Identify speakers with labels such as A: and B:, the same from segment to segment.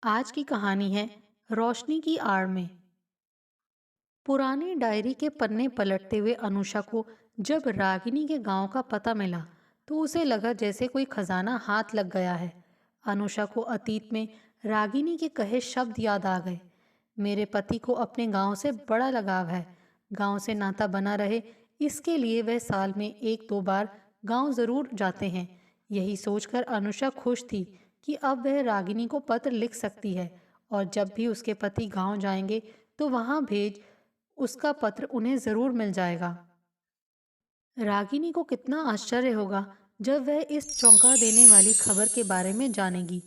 A: आज की कहानी है रोशनी की आड़ में। पुरानी डायरी के पन्ने पलटते हुए अनुषा को जब रागिनी के गांव का पता मिला तो उसे लगा जैसे कोई खजाना हाथ लग गया है। अनुषा को अतीत में रागिनी के कहे शब्द याद आ गए। मेरे पति को अपने गांव से बड़ा लगाव है। गांव से नाता बना रहे इसके लिए वह साल में एक दो बार गांव जरूर जाते हैं। यही सोचकर अनुषा खुश थी कि अब वह रागिनी को पत्र लिख सकती है और जब भी उसके पति गांव जाएंगे तो वहां भेज उसका पत्र उन्हें जरूर मिल जाएगा। रागिनी को कितना आश्चर्य होगा जब वह इस चौंका देने वाली खबर के बारे में जानेगी।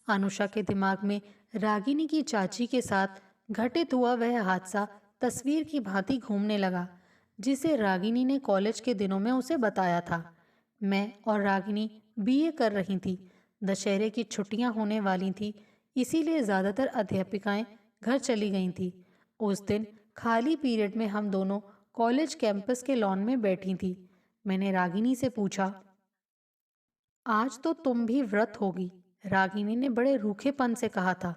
A: अनुषा के दिमाग में रागिनी की चाची के साथ घटित हुआ वह हादसा तस्वीर की भांति घूमने लगा, जिसे रागिनी ने कॉलेज के दिनों में उसे बताया था। मैं और रागिनी बीए कर रही थी। दशहरे की छुट्टियां होने वाली थी, इसीलिए ज्यादातर अध्यापिकाएं घर चली गई थी। उस दिन खाली पीरियड में हम दोनों कॉलेज कैंपस के लॉन में बैठी थी। मैंने रागिनी से पूछा, आज तो तुम भी व्रत होगी? रागिनी ने बड़े रूखेपन से कहा था,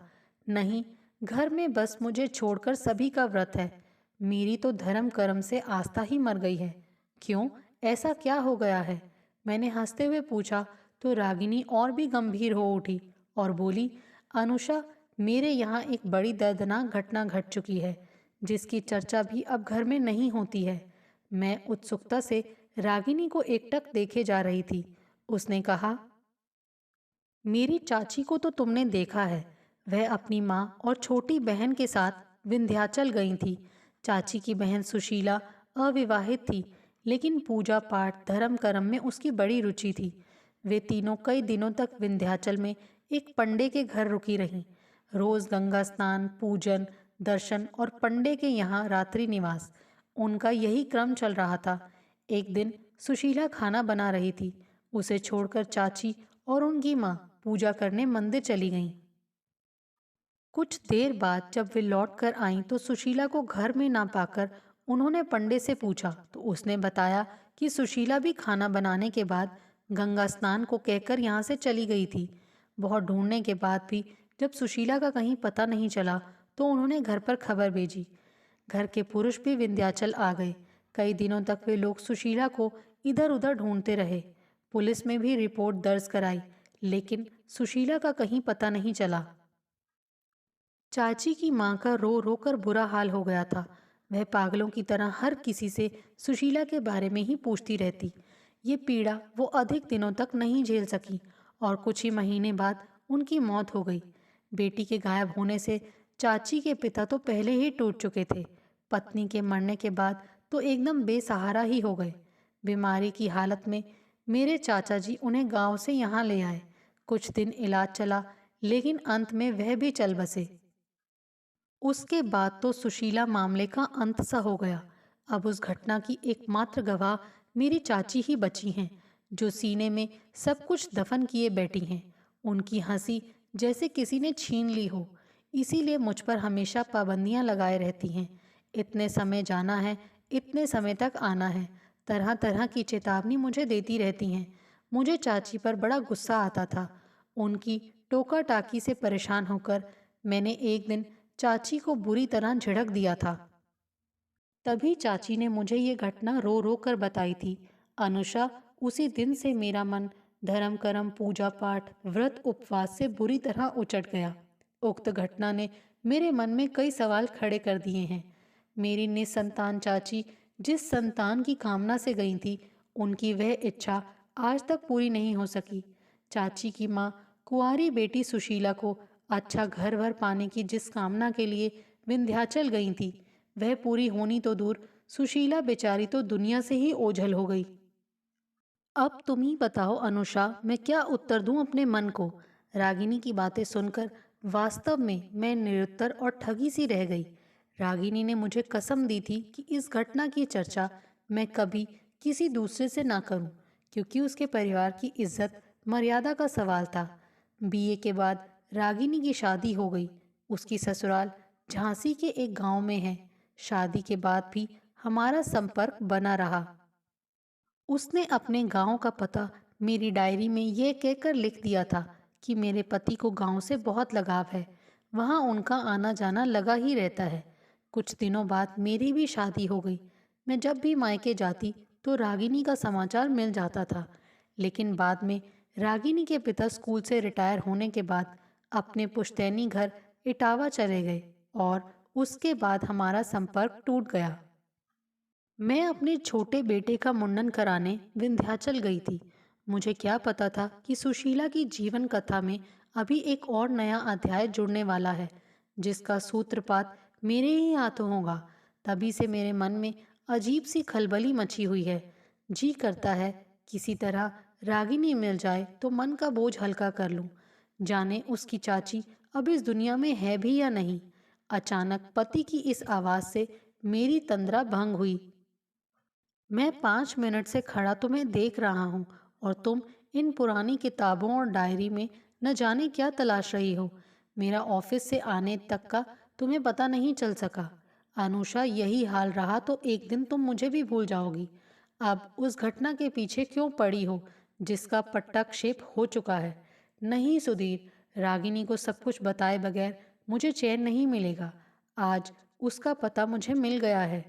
A: नहीं, घर में बस मुझे छोड़कर सभी का व्रत है। मेरी तो धर्म कर्म से आस्था ही मर गई है। क्यों, ऐसा क्या हो गया है? मैंने हंसते हुए पूछा तो रागिनी और भी गंभीर हो उठी और बोली, अनुषा, मेरे यहाँ एक बड़ी दर्दनाक घटना घट चुकी है जिसकी चर्चा भी अब घर में नहीं होती है। मैं उत्सुकता से रागिनी को एकटक देखे जा रही थी। उसने कहा, मेरी चाची को तो तुमने देखा है। वह अपनी माँ और छोटी बहन के साथ विंध्याचल गई थी। चाची की बहन सुशीला अविवाहित थी, लेकिन पूजा पाठ धर्म कर्म में उसकी बड़ी रुचि थी। वे तीनों कई दिनों तक विंध्याचल में एक पंडे के घर रुकी रहीं। रोज गंगा स्नान, पूजन, दर्शन और पंडे के यहाँ रात्रि निवास, उनका यही क्रम चल रहा था। एक दिन सुशीला खाना बना रही थी। उसे छोड़कर चाची और उनकी माँ पूजा करने मंदिर चली गईं। कुछ देर बाद जब वे लौट कर आईं तो सुशीला को घर में ना पाकर उन्होंने पंडे से पूछा तो उसने बताया कि सुशीला भी खाना बनाने के बाद गंगा स्नान को कहकर यहाँ से चली गई थी। बहुत ढूंढने के बाद भी जब सुशीला का कहीं पता नहीं चला तो उन्होंने घर पर खबर भेजी। घर के पुरुष भी विंध्याचल आ गए। कई दिनों तक वे लोग सुशीला को इधर उधर ढूंढते रहे। पुलिस में भी रिपोर्ट दर्ज कराई, लेकिन सुशीला का कहीं पता नहीं चला। चाची की माँ का रो रो कर बुरा हाल हो गया था। वह पागलों की तरह हर किसी से सुशीला के बारे में ही पूछती रहती। ये पीड़ा वो अधिक दिनों तक नहीं झेल सकी और कुछ ही महीने बाद उनकी मौत हो गई। बेटी के गायब होने से चाची के पिता तो पहले ही टूट चुके थे। पत्नी के मरने के बाद तो एकदम बेसहारा ही हो गए। बीमारी की हालत में मेरे चाचा जी उन्हें गांव से यहाँ ले आए। कुछ दिन इलाज चला, लेकिन अंत में वह भी चल बसे। उसके बाद तो सुशीला मामले का अंत सा हो गया। अब उस घटना की एकमात्र गवाह मेरी चाची ही बची हैं, जो सीने में सब कुछ दफन किए बैठी हैं। उनकी हंसी जैसे किसी ने छीन ली हो, इसीलिए मुझ पर हमेशा पाबंदियां लगाए रहती हैं। इतने समय जाना है, इतने समय तक आना है, तरह तरह की चेतावनी मुझे देती रहती हैं। मुझे चाची पर बड़ा गुस्सा आता था। उनकी टोका टाकी से परेशान होकर मैंने एक दिन चाची को बुरी तरह झिड़क दिया था। तभी चाची ने मुझे ये घटना रो रो कर बताई थी। अनुषा, उसी दिन से मेरा मन धर्म कर्म, पूजा पाठ, व्रत उपवास से बुरी तरह उचट गया। उक्त घटना ने मेरे मन में कई सवाल खड़े कर दिए हैं। मेरी निसंतान चाची जिस संतान की कामना से गई थी, उनकी वह इच्छा आज तक पूरी नहीं हो सकी। चाची की माँ कुंवारी बेटी सुशीला को अच्छा घर वर पाने की जिस कामना के लिए विंध्याचल गई थी, वह पूरी होनी तो दूर, सुशीला बेचारी तो दुनिया से ही ओझल हो गई। अब तुम ही बताओ अनुषा, मैं क्या उत्तर दूं अपने मन को? रागिनी की बातें सुनकर वास्तव में मैं निरुत्तर और ठगी सी रह गई। रागिनी ने मुझे कसम दी थी कि इस घटना की चर्चा मैं कभी किसी दूसरे से ना करूं, क्योंकि उसके परिवार की इज्जत मर्यादा का सवाल था। बीए के बाद रागिनी की शादी हो गई। उसकी ससुराल झांसी के एक गांव में है। शादी के बाद भी हमारा संपर्क बना रहा। उसने अपने गांव का पता मेरी डायरी में यह कहकर लिख दिया था कि मेरे पति को गांव से बहुत लगाव है। वहाँ उनका आना जाना लगा ही रहता है। कुछ दिनों बाद मेरी भी शादी हो गई। मैं जब भी मायके जाती तो रागिनी का समाचार मिल जाता था। लेकिन बाद में रागिनी के पिता स्कूल से रिटायर होने के बाद अपने पुश्तैनी घर इटावा चले गए और उसके बाद हमारा संपर्क टूट गया। मैं अपने छोटे बेटे का मुंडन कराने विंध्याचल गई थी। मुझे क्या पता था कि सुशीला की जीवन कथा में अभी एक और नया अध्याय जुड़ने वाला है, जिसका सूत्रपात मेरे ही हाथों होगा। तभी से मेरे मन में अजीब सी खलबली मची हुई है। जी करता है किसी तरह रागिनी मिल जाए तो मन का बोझ हल्का कर लूं। जाने उसकी चाची अब इस दुनिया में है भी या नहीं। अचानक पति की इस आवाज से मेरी तंद्रा भंग हुई। मैं 5 मिनट से खड़ा तुम्हें देख रहा हूँ और तुम इन पुरानी किताबों और डायरी में न जाने क्या तलाश रही हो। मेरा ऑफिस से आने तक का तुम्हें पता नहीं चल सका। अनुषा, यही हाल रहा तो एक दिन तुम मुझे भी भूल जाओगी। अब उस घटना के पीछे क्यों पड़ी हो जिसका पट्टाक्षेप हो चुका है? नहीं सुधीर, रागिनी को सब कुछ बताए बगैर मुझे चैन नहीं मिलेगा। आज उसका पता मुझे मिल गया है।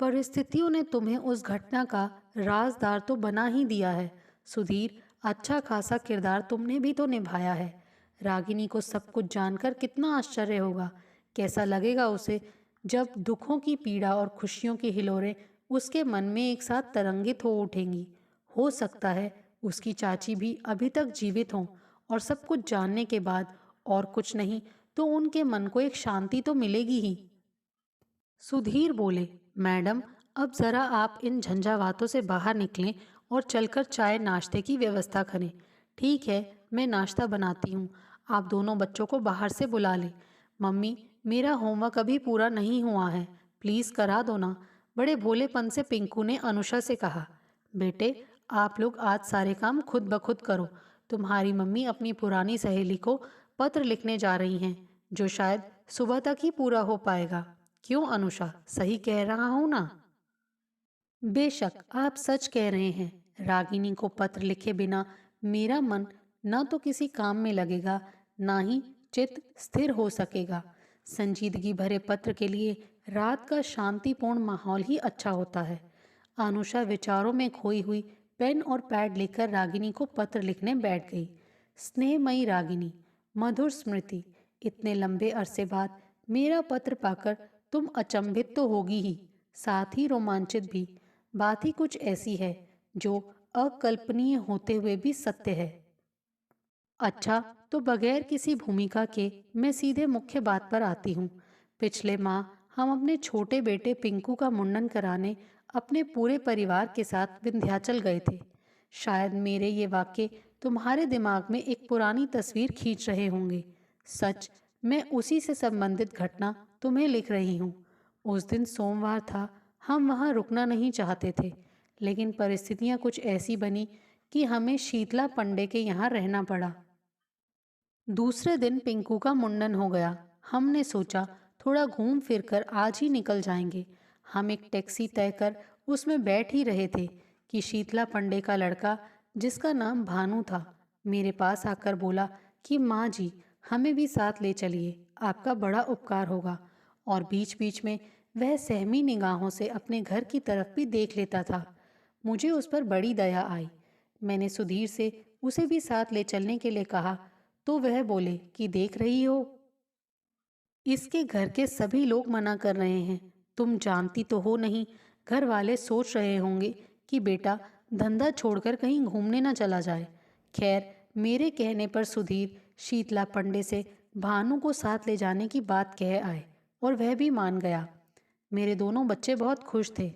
A: परिस्थितियों ने तुम्हें उस घटना का राजदार तो बना ही दिया है सुधीर। अच्छा खासा किरदार तुमने भी तो निभाया है। रागिनी को सब कुछ जानकर कितना आश्चर्य होगा। कैसा लगेगा उसे जब दुखों की पीड़ा और खुशियों की हिलोरें उसके मन में एक साथ तरंगित हो उठेंगी। हो सकता है उसकी चाची भी अभी तक जीवित हों और सब कुछ जानने के बाद और कुछ नहीं तो उनके मन को एक शांति तो मिलेगी ही। सुधीर बोले, मैडम, अब जरा आप इन झंझावातों से बाहर निकलें और चलकर चाय नाश्ते की व्यवस्था करें। ठीक है, मैं नाश्ता बनाती हूँ। आप दोनों बच्चों को बाहर से बुला लें। मम्मी, मेरा होमवर्क अभी पूरा नहीं हुआ है, प्लीज़ करा दो ना। बड़े भोलेपन से पिंकू ने अनुषा से कहा। बेटे, आप लोग आज सारे काम खुद ब खुद करो। तुम्हारी मम्मी अपनी पुरानी सहेली को पत्र लिखने जा रही हैं, जो शायद सुबह तक ही पूरा हो पाएगा। क्यों अनुषा, सही कह रहा हूं ना? बेशक आप सच कह रहे हैं। रागिनी को पत्र लिखे बिना मेरा मन न तो किसी काम में लगेगा, ना ही चित्त स्थिर हो सकेगा। संजीदगी भरे पत्र के लिए रात का शांतिपूर्ण माहौल ही अच्छा होता है। अनुषा विचारों में खोई हुई पेन और पैड लेकर रागिनी को पत्र लिखने बैठ गई। स्नेहमयी रागिनी, मधुर स्मृति, इतने लंबे अरसे बाद मेरा पत्र पाकर तुम अचंभित तो होगी ही, साथ ही रोमांचित भी। बात ही कुछ ऐसी है जो अकल्पनीय होते हुए भी सत्य है। अच्छा, तो बगैर किसी भूमिका के मैं सीधे मुख्य बात पर आती हूँ। पिछले माह हम अपने छोटे बेटे पिंकू का मुंडन कराने अपने पूरे परिवार के साथ विंध्याचल गए थे। शायद मेरे ये वाक्य तुम्हारे दिमाग में एक पुरानी तस्वीर खींच रहे होंगे। सच, मैं उसी से संबंधित घटना तुम्हें लिख रही हूँ। उस दिन सोमवार था। हम वहाँ रुकना नहीं चाहते थे, लेकिन परिस्थितियाँ कुछ ऐसी बनी कि हमें शीतला पंडे के यहाँ रहना पड़ा। दूसरे दिन पिंकू का मुंडन हो गया। हमने सोचा थोड़ा घूम फिर कर आज ही निकल जाएंगे। हम एक टैक्सी तय कर उसमें बैठ ही रहे थे कि शीतला पंडे का लड़का, जिसका नाम भानु था, मेरे पास आकर बोला कि माँ जी, हमें भी साथ ले चलिए, आपका बड़ा उपकार होगा। और बीच बीच में वह सहमी निगाहों से अपने घर की तरफ भी देख लेता था। मुझे उस पर बड़ी दया आई। मैंने सुधीर से उसे भी साथ ले चलने के लिए कहा तो वह बोले कि देख रही हो, इसके घर के सभी लोग मना कर रहे हैं। तुम जानती तो हो नहीं, घर वाले सोच रहे होंगे कि बेटा धंधा छोड़कर कहीं घूमने ना चला जाए। खैर, मेरे कहने पर सुधीर शीतला पंडे से भानु को साथ ले जाने की बात कह आए और वह भी मान गया। मेरे दोनों बच्चे बहुत खुश थे।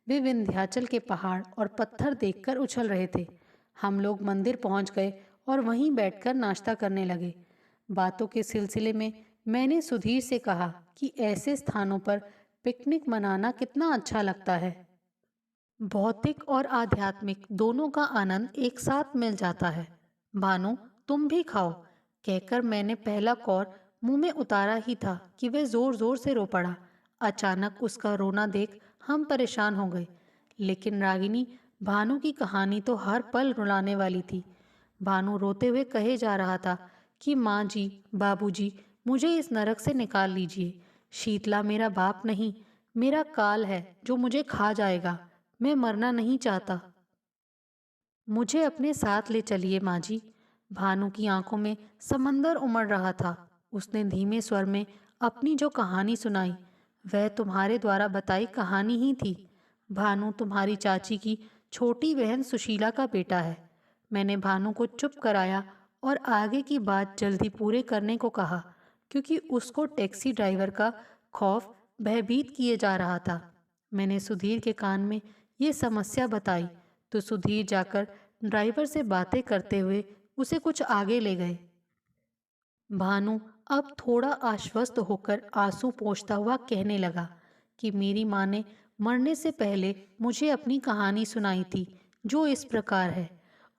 A: वे विंध्याचल के पहाड़ और पत्थर देखकर उछल रहे थे। हम लोग मंदिर पहुंच गए और वहीं बैठकर नाश्ता करने लगे। बातों के सिलसिले में मैंने सुधीर से कहा कि ऐसे स्थानों पर पिकनिक मनाना कितना अच्छा लगता है। भौतिक और आध्यात्मिक दोनों का आनंद एक साथ मिल जाता है। भानु, तुम भी खाओ, कहकर मैंने पहला कौर मुंह में उतारा ही था कि वह जोर जोर से रो पड़ा। अचानक उसका रोना देख हम परेशान हो गए। लेकिन रागिनी, भानु की कहानी तो हर पल रुलाने वाली थी। भानु रोते हुए कहे जा रहा था कि माँ जी, बाबूजी, मुझे इस नरक से निकाल लीजिए। शीतला मेरा बाप नहीं, मेरा काल है जो मुझे खा जाएगा। मैं मरना नहीं चाहता। मुझे अपने साथ ले चलिए माँ जी। भानु की आंखों में समंदर उमड़ रहा था। उसने धीमे स्वर में अपनी जो कहानी सुनाई, वह तुम्हारे द्वारा बताई कहानी ही थी। भानु तुम्हारी चाची की छोटी बहन सुशीला का बेटा है। मैंने भानु को चुप कराया और आगे की बात जल्दी पूरे करने को कहा, क्योंकि उसको टैक्सी ड्राइवर का खौफ भयभीत किए जा रहा था। मैंने सुधीर के कान में ये समस्या बताई तो सुधीर जाकर ड्राइवर से बातें करते हुए उसे कुछ आगे ले गए। भानु अब थोड़ा आश्वस्त होकर आंसू पोंछता हुआ कहने लगा कि मेरी माँ ने मरने से पहले मुझे अपनी कहानी सुनाई थी, जो इस प्रकार है।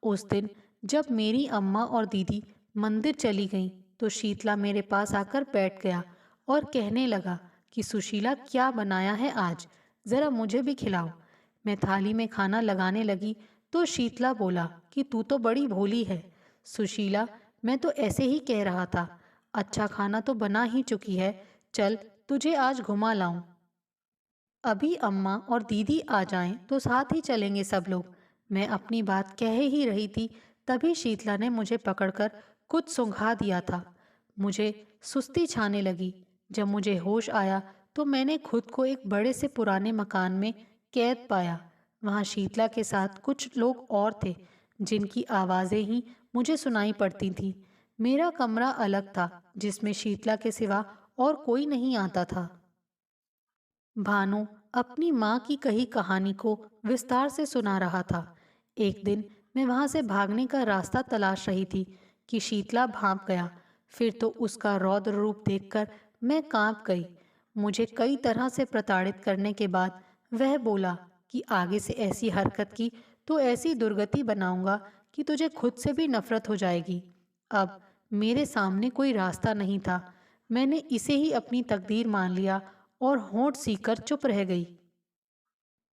A: उस दिन जब मेरी अम्मा और दीदी मंदिर चली गईं, तो शीतला मेरे पास आकर बैठ गया और कहने लगा कि सुशीला क्या बनाया है आज, जरा मुझे भी खिलाओ। मैं थाली में खाना लगाने लगी तो शीतला बोला कि तू तो बड़ी भोली है। सुशीला, मैं तो ऐसे ही कह रहा था। अच्छा खाना तो बना ही चुकी है, चल तुझे आज घुमा लाऊं। अभी अम्मा और दीदी आ जाएं तो साथ ही चलेंगे सब लोग। मैं अपनी बात कह ही रही थी, तभी शीतला ने मुझे पकड़कर कुछ सूंघा दिया था। मुझे सुस्ती छाने लगी। जब मुझे होश आया तो मैंने खुद को एक बड़े से पुराने मकान में कैद पाया। वहाँ शीतला के साथ कुछ लोग और थे, जिनकी आवाज़ें ही मुझे सुनाई पड़ती थीं। मेरा कमरा अलग था, जिसमें शीतला के सिवा और कोई नहीं आता था। भानु अपनी माँ की कही कहानी को विस्तार से सुना रहा था। एक दिन मैं वहां से भागने का रास्ता तलाश रही थी कि शीतला भांप गया। फिर तो उसका रौद्र रूप देखकर मैं कांप गई। मुझे कई तरह से प्रताड़ित करने के बाद वह बोला कि आगे से ऐसी हरकत की तो ऐसी दुर्गति बनाऊंगा कि तुझे खुद से भी नफरत हो जाएगी। अब मेरे सामने कोई रास्ता नहीं था। मैंने इसे ही अपनी तकदीर मान लिया और होंठ सीकर चुप रह गई।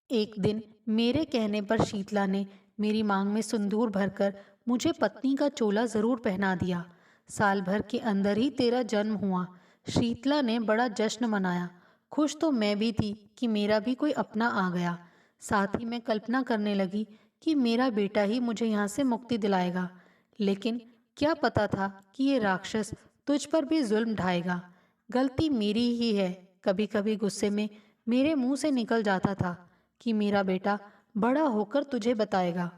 A: एक दिन मेरे कहने पर शीतला ने मेरी मांग में सिंदूर भरकर मुझे पत्नी का चोला जरूर पहना दिया। साल भर के अंदर ही तेरा जन्म हुआ। शीतला ने बड़ा जश्न मनाया। खुश तो मैं भी थी कि मेरा भी कोई अपना आ गया। साथ ही मैं कल्पना करने लगी कि मेरा बेटा ही मुझे यहाँ से मुक्ति दिलाएगा। लेकिन क्या पता था कि ये राक्षस तुझ पर भी जुल्म ढाएगा। गलती मेरी ही है। कभी कभी गुस्से में मेरे मुंह से निकल जाता था कि मेरा बेटा बड़ा होकर तुझे बताएगा।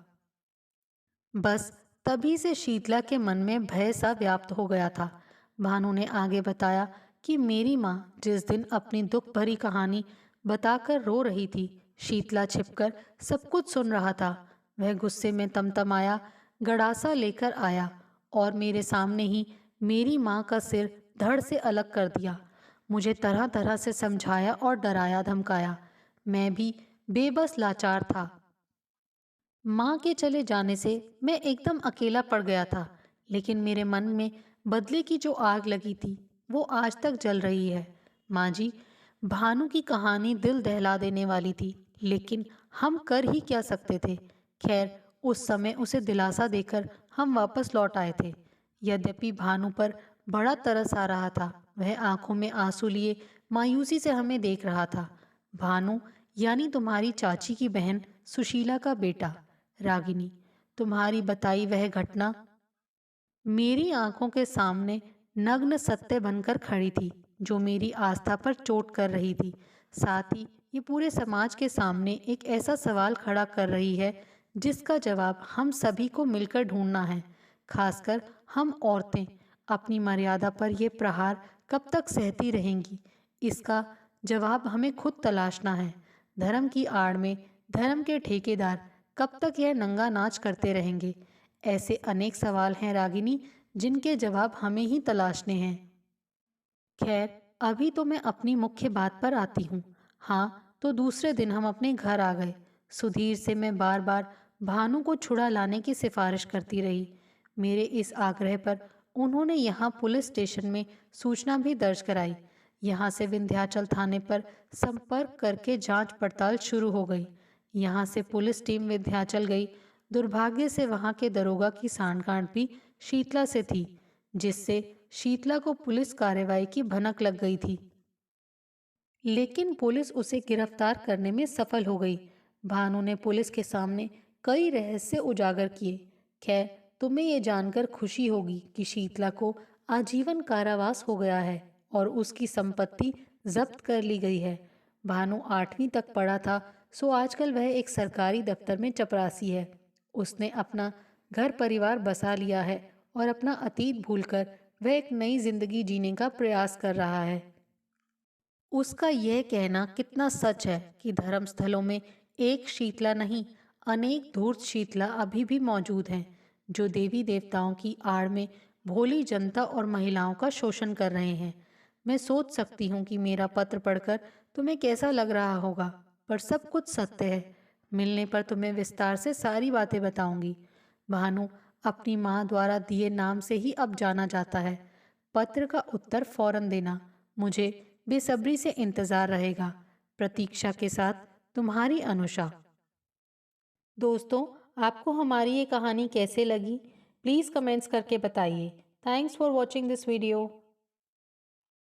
A: बस तभी से शीतला के मन में भय सा व्याप्त हो गया था। भानु ने आगे बताया कि मेरी माँ जिस दिन अपनी दुख भरी कहानी बताकर रो रही थी, शीतला छिपकर सब कुछ सुन रहा था। वह गुस्से में तमतमाया, गड़ासा लेकर आया और मेरे सामने ही मेरी माँ का सिर धड़ से अलग कर दिया। मुझे तरह तरह से समझाया और डराया धमकाया। मैं भी बेबस लाचार था। माँ के चले जाने से मैं एकदम अकेला पड़ गया था, लेकिन मेरे मन में बदले की जो आग लगी थी वो आज तक जल रही है। माँ जी, भानु की कहानी दिल दहला देने वाली थी, लेकिन हम कर ही क्या सकते थे। खैर, उस समय उसे दिलासा देकर हम वापस लौट आए थे। यद्यपि भानु पर बड़ा तरस आ रहा था। वह आंखों में आंसू लिए मायूसी से हमें देख रहा था। भानु यानी तुम्हारी चाची की बहन सुशीला का बेटा। रागिनी, तुम्हारी बताई वह घटना मेरी आंखों के सामने नग्न सत्य बनकर खड़ी थी, जो मेरी आस्था पर चोट कर रही थी। साथ ही ये पूरे समाज के सामने एक ऐसा सवाल खड़ा कर रही है जिसका जवाब हम सभी को मिलकर ढूंढना है। खासकर हम औरतें अपनी मर्यादा पर यह प्रहार कब तक सहती रहेंगी, इसका जवाब हमें खुद तलाशना है। धर्म की आड़ में धर्म के ठेकेदार कब तक यह नंगा नाच करते रहेंगे? ऐसे अनेक सवाल हैं रागिनी, जिनके जवाब हमें ही तलाशने हैं। खैर, अभी तो मैं अपनी मुख्य बात पर आती हूँ। हाँ, तो दूसरे दिन हम अपने घर आ गए। सुधीर से मैं बार बार भानु को छुड़ा लाने की सिफारिश करती रही। मेरे इस आग्रह पर उन्होंने यहाँ पुलिस स्टेशन में सूचना भी दर्ज कराई। यहाँ से विंध्याचल थाने पर संपर्क करके जांच पड़ताल शुरू हो गई। यहाँ से पुलिस टीम विंध्याचल गई। दुर्भाग्य से वहाँ के दरोगा की सांठगांठ भी शीतला से थी। जिससे शीतला को पुलिस कार्रवाई की भनक लग गई थी। लेकिन पुलिस उसे गिरफ्तार करने में सफल हो गई। भानु ने पुलिस के सामने कई रहस्य उजागर किए। खैर, तुम्हें ये जानकर खुशी होगी कि शीतला को आजीवन कारावास हो गया है और उसकी संपत्ति जब्त कर ली गई है। भानु 8वीं तक पढ़ा था, सो आजकल वह एक सरकारी दफ्तर में चपरासी है। उसने अपना घर परिवार बसा लिया है और अपना अतीत भूलकर वह एक नई जिंदगी जीने का प्रयास कर रहा है। उसका यह कहना कितना सच है कि धर्मस्थलों में एक शीतला नहीं, अनेक धूर्त शीतला अभी भी मौजूद हैं, जो देवी देवताओं की आड़ में भोली जनता और महिलाओं का शोषण कर रहे हैं। मैं सोच सकती हूँ कि मेरा पत्र पढ़कर तुम्हें कैसा लग रहा होगा, पर सब कुछ सत्य है। मिलने पर तुम्हें विस्तार से सारी बातें बताऊंगी। भानु अपनी माँ द्वारा दिए नाम से ही अब जाना जाता है। पत्र का उत्तर फौरन देना। मुझे बेसब्री से इंतजार रहेगा। प्रतीक्षा के साथ, तुम्हारी अनुषा। दोस्तों, आपको हमारी ये कहानी कैसे लगी? प्लीज़ कमेंट्स करके बताइए। Thanks for watching this video.